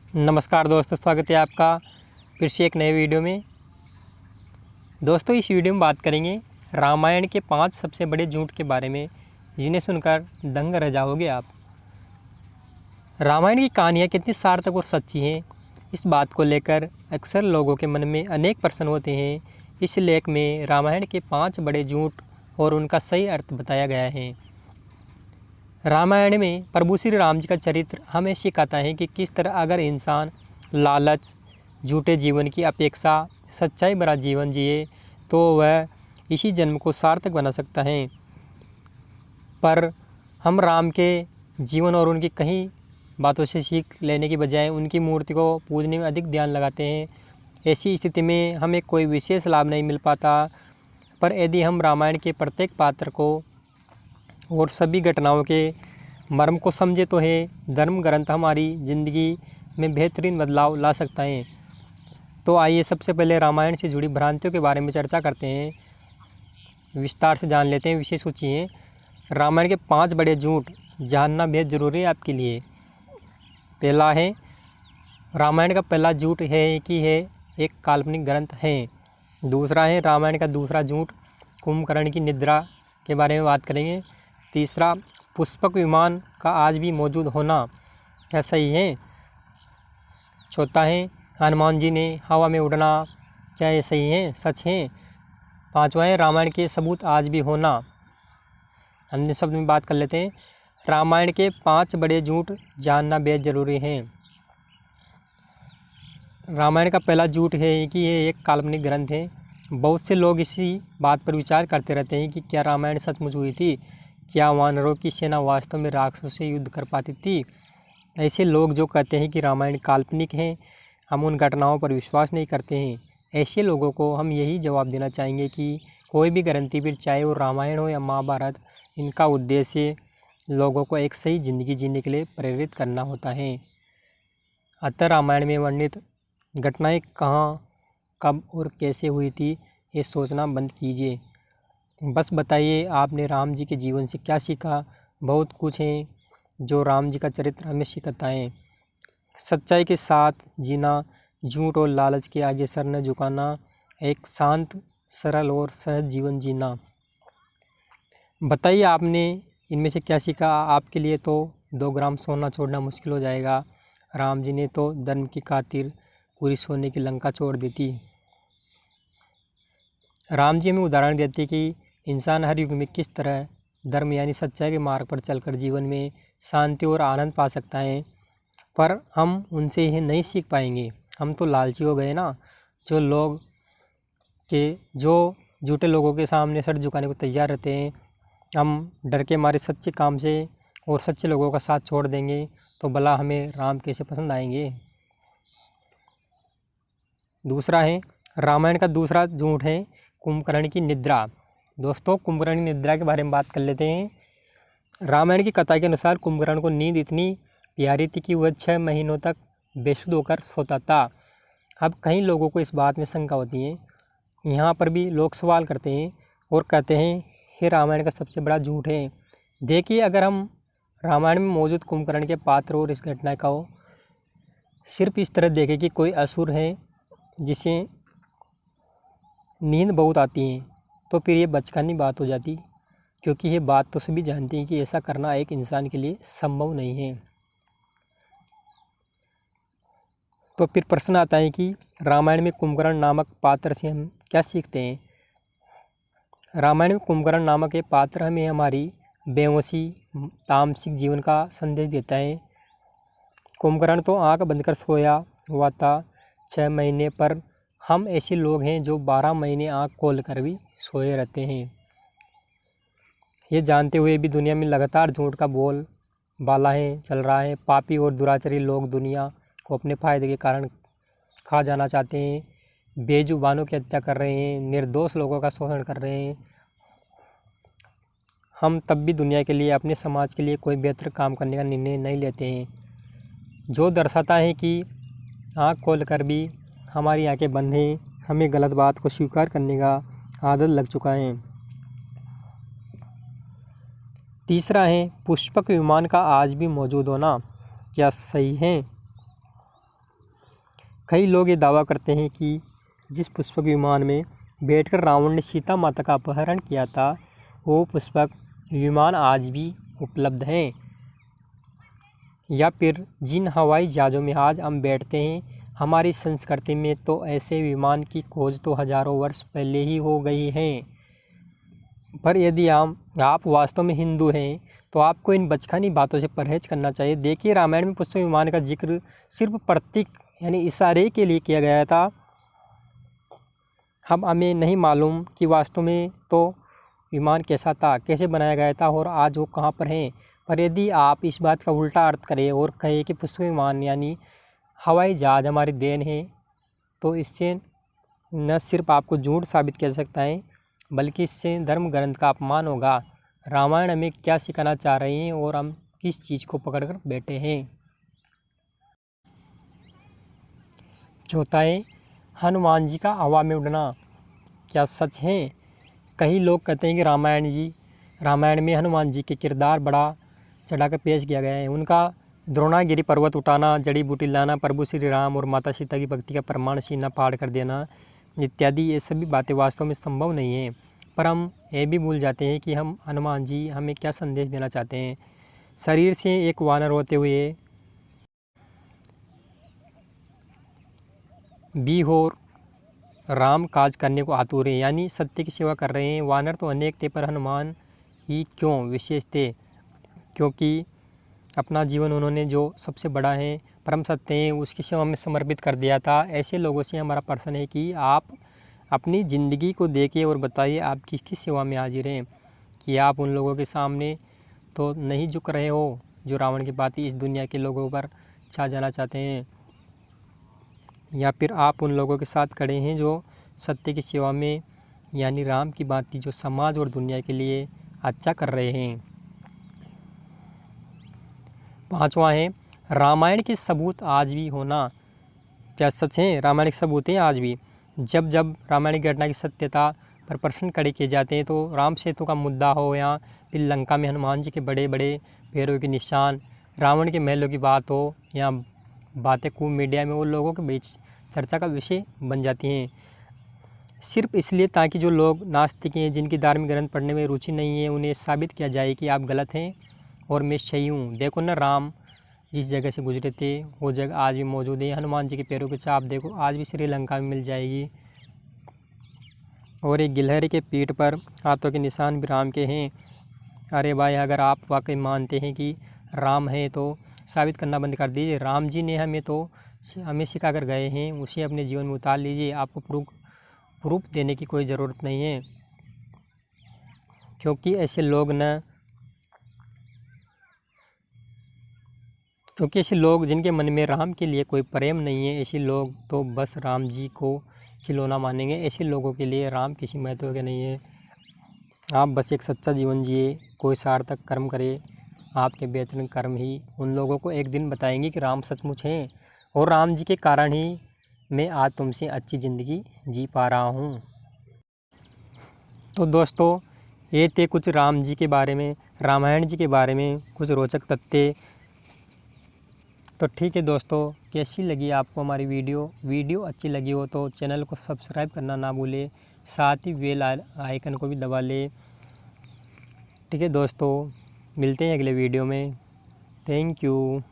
नमस्कार दोस्तों, स्वागत है आपका फिर से एक नए वीडियो में। दोस्तों, इस वीडियो में बात करेंगे रामायण के 5 सबसे बड़े झूठ के बारे में, जिन्हें सुनकर दंग रह जाओगे आप। रामायण की कहानियाँ कितनी सार्थक और सच्ची हैं, इस बात को लेकर अक्सर लोगों के मन में अनेक प्रश्न होते हैं। इस लेख में रामायण के 5 बड़े झूठ और उनका सही अर्थ बताया गया है। रामायण में प्रभु श्री राम जी का चरित्र हमें सिखाता है कि किस तरह अगर इंसान लालच, झूठे जीवन की अपेक्षा सच्चाई भरा जीवन जिए तो वह इसी जन्म को सार्थक बना सकता है। पर हम राम के जीवन और उनकी कई बातों से सीख लेने की बजाय उनकी मूर्ति को पूजने में अधिक ध्यान लगाते हैं। ऐसी स्थिति में हमें कोई विशेष लाभ नहीं मिल पाता। पर यदि हम रामायण के प्रत्येक पात्र को और सभी घटनाओं के मर्म को समझे तो है धर्म ग्रंथ हमारी ज़िंदगी में बेहतरीन बदलाव ला सकता है। तो आइए सबसे पहले रामायण से जुड़ी भ्रांतियों के बारे में चर्चा करते हैं, विस्तार से जान लेते हैं। विषय सूची है रामायण के 5 बड़े झूठ, जानना बेहद ज़रूरी है आपके लिए। पहला है, रामायण का पहला झूठ है कि है एक काल्पनिक ग्रंथ है। दूसरा है, रामायण का दूसरा झूठ कुंभकर्ण की निद्रा के बारे में बात करेंगे। तीसरा, पुष्पक विमान का आज भी मौजूद होना क्या सही है। चौथा है, हनुमान जी ने हवा में उड़ना, क्या ये सही है, सच है। पांचवा है, रामायण के सबूत आज भी होना। अन्य शब्द में बात कर लेते हैं, रामायण के 5 बड़े झूठ जानना बेहद ज़रूरी है। रामायण का पहला झूठ है कि ये एक काल्पनिक ग्रंथ है। बहुत से लोग इसी बात पर विचार करते रहते हैं कि क्या रामायण सचमुच हुई थी, क्या वानरों की सेना वास्तव में राक्षसों से युद्ध कर पाती थी। ऐसे लोग जो कहते हैं कि रामायण काल्पनिक है, हम उन घटनाओं पर विश्वास नहीं करते हैं। ऐसे लोगों को हम यही जवाब देना चाहेंगे कि कोई भी ग्रंथि, फिर चाहे वो रामायण हो या महाभारत, इनका उद्देश्य लोगों को एक सही ज़िंदगी जीने के लिए प्रेरित करना होता है। अतः रामायण में वर्णित घटनाएं कहाँ, कब और कैसे हुई थी, ये सोचना बंद कीजिए। बस बताइए आपने राम जी के जीवन से क्या सीखा। बहुत कुछ है जो राम जी का चरित्र हमें सिखाता है। सच्चाई के साथ जीना, झूठ और लालच के आगे सर न झुकाना, एक शांत, सरल और सहज जीवन जीना। बताइए आपने इनमें से क्या सीखा। आपके लिए तो 2 ग्राम सोना छोड़ना मुश्किल हो जाएगा। राम जी ने तो धर्म की खातिर पूरी सोने की लंका छोड़ दी थी। राम जी हमें उदाहरण देते कि इंसान हर युग में किस तरह धर्म यानी सच्चाई के मार्ग पर चलकर जीवन में शांति और आनंद पा सकता है। पर हम उनसे यह नहीं सीख पाएंगे। हम तो लालची हो गए ना, जो झूठे लोगों के सामने सर झुकाने को तैयार रहते हैं। हम डर के मारे सच्चे काम से और सच्चे लोगों का साथ छोड़ देंगे तो भला हमें राम कैसे पसंद आएंगे। दूसरा है, रामायण का दूसरा झूठ है कुंभकर्ण की निद्रा। दोस्तों, कुंभकर्ण की निद्रा के बारे में बात कर लेते हैं। रामायण की कथा के अनुसार कुंभकर्ण को नींद इतनी प्यारी थी कि वह 6 महीनों तक बेसुध होकर सोता था। अब कई लोगों को इस बात में शंका होती है। यहाँ पर भी लोग सवाल करते हैं और कहते हैं ये रामायण का सबसे बड़ा झूठ है। देखिए, अगर हम रामायण में मौजूद कुंभकर्ण के पात्र और इस घटना का सिर्फ इस तरह देखें कि कोई असुर है जिसे नींद बहुत आती है, तो फिर ये बचकानी बात हो जाती, क्योंकि ये बात तो सभी जानते हैं कि ऐसा करना एक इंसान के लिए संभव नहीं है। तो फिर प्रश्न आता है कि रामायण में कुंभकर्ण नामक पात्र से हम क्या सीखते हैं। रामायण में कुंभकर्ण नामक ये पात्र हमें हमारी बेहोशी, तामसिक जीवन का संदेश देता है। कुंभकर्ण तो आंख बंद कर सोया हुआ था 6 महीने, पर हम ऐसे लोग हैं जो 12 महीने आंख खोल कर भी सोए रहते हैं। ये जानते हुए भी दुनिया में लगातार झूठ का बोल बाला है चल रहा है। पापी और दुराचारी लोग दुनिया को अपने फायदे के कारण खा जाना चाहते हैं, बेजुबानों की हत्या कर रहे हैं, निर्दोष लोगों का शोषण कर रहे हैं। हम तब भी दुनिया के लिए, अपने समाज के लिए कोई बेहतर काम करने का निर्णय नहीं लेते हैं, जो दर्शाता है कि आँख खोल कर भी हमारी आंखें बंद हैं। हमें गलत बात को स्वीकार करने का आदत लग चुका है। तीसरा है, पुष्पक विमान का आज भी मौजूद होना क्या सही है। कई लोग ये दावा करते हैं कि जिस पुष्पक विमान में बैठकर रावण ने सीता माता का अपहरण किया था, वो पुष्पक विमान आज भी उपलब्ध हैं। या फिर जिन हवाई जहाज़ों में आज हम बैठते हैं, हमारी संस्कृति में तो ऐसे विमान की खोज तो हज़ारों वर्ष पहले ही हो गई है। पर यदि आप वास्तव में हिंदू हैं, तो आपको इन बचकानी बातों से परहेज करना चाहिए। देखिए, रामायण में पुष्पक विमान का जिक्र सिर्फ प्रतीक यानी इशारे के लिए किया गया था। हमें नहीं मालूम कि वास्तव में तो विमान कैसा था, कैसे बनाया गया था और आज वो कहाँ पर है। पर यदि आप इस बात का उल्टा अर्थ करें और कहें कि पुष्पक विमान यानी हवाई जहाज़ हमारी देन है, तो इससे न सिर्फ आपको झूठ साबित किया जा सकता है, बल्कि इससे धर्म ग्रंथ का अपमान होगा। रामायण हमें क्या सिखाना चाह रही हैं और हम किस चीज़ को पकड़कर बैठे हैं। चौथा है हनुमान जी का हवा में उड़ना, क्या सच है? कई लोग कहते हैं कि रामायण में हनुमान जी के किरदार बड़ा चढ़ाकर पेश किया गया है। उनका द्रोणागिरी पर्वत उठाना, जड़ी बूटी लाना, प्रभु श्री राम और माता सीता की भक्ति का प्रमाण सीना फाड़ कर देना इत्यादि, ये सभी बातें वास्तव में संभव नहीं है। पर हम ये भी भूल जाते हैं कि हनुमान जी हमें क्या संदेश देना चाहते हैं। शरीर से एक वानर होते हुए भी हो राम काज करने को आतुर हैं, यानी सत्य की सेवा कर रहे हैं। वानर तो अनेक थे, पर हनुमान ही क्यों विशेष थे? क्योंकि अपना जीवन उन्होंने जो सबसे बड़ा है, परम सत्य है, उसकी सेवा में समर्पित कर दिया था। ऐसे लोगों से हमारा प्रश्न है कि आप अपनी ज़िंदगी को देखिए और बताइए आप किसकी सेवा में हाजिर हैं। कि आप उन लोगों के सामने तो नहीं झुक रहे हो जो रावण की भांति इस दुनिया के लोगों पर छा जाना चाहते हैं, या फिर आप उन लोगों के साथ खड़े हैं जो सत्य की सेवा में यानी राम की भांति जो समाज और दुनिया के लिए अच्छा कर रहे हैं। पांचवा है रामायण के सबूत आज भी होना, क्या सच है? रामायण के सबूत हैं आज भी। जब जब रामायण की घटना की सत्यता पर प्रश्न खड़े किए जाते हैं, तो राम सेतु का मुद्दा हो या फिर लंका में हनुमान जी के बड़े बड़े पैरों के निशान, रावण के महलों की बात हो या बातें खूब मीडिया में उन लोगों के बीच चर्चा का विषय बन जाती हैं, सिर्फ इसलिए ताकि जो लोग नास्तिक हैं, जिनकी धार्मिक ग्रंथ पढ़ने में रुचि नहीं है, उन्हें साबित किया जाए कि आप गलत हैं और मैं सही हूँ। देखो ना, राम जिस जगह से गुजरे थे वो जगह आज भी मौजूद है। हनुमान जी के पैरों की छाप देखो, आज भी श्रीलंका में मिल जाएगी। और एक गिलहरी के पीठ पर हाथों के निशान भी राम के हैं। अरे भाई, अगर आप वाकई मानते हैं कि राम है तो साबित करना बंद कर दीजिए। राम जी ने हमें सिखा कर गए हैं, उसे अपने जीवन में उतार लीजिए। आपको प्रूफ देने की कोई ज़रूरत नहीं है, क्योंकि ऐसे लोग जिनके मन में राम के लिए कोई प्रेम नहीं है, ऐसे लोग तो बस राम जी को खिलौना मानेंगे। ऐसे लोगों के लिए राम किसी महत्व के नहीं है। आप बस एक सच्चा जीवन जिए, कोई सार्थक कर्म करे। आपके बेहतरीन कर्म ही उन लोगों को एक दिन बताएंगे कि राम सचमुच हैं, और राम जी के कारण ही मैं आज तुमसे अच्छी ज़िंदगी जी पा रहा हूँ। तो दोस्तों, ये थे कुछ राम जी के बारे में, रामायण जी के बारे में कुछ रोचक तथ्य। तो ठीक है दोस्तों, कैसी लगी आपको हमारी वीडियो अच्छी लगी हो तो चैनल को सब्सक्राइब करना ना भूलें, साथ ही बेल आइकन को भी दबा लें। ठीक है दोस्तों, मिलते हैं अगले वीडियो में। Thank you.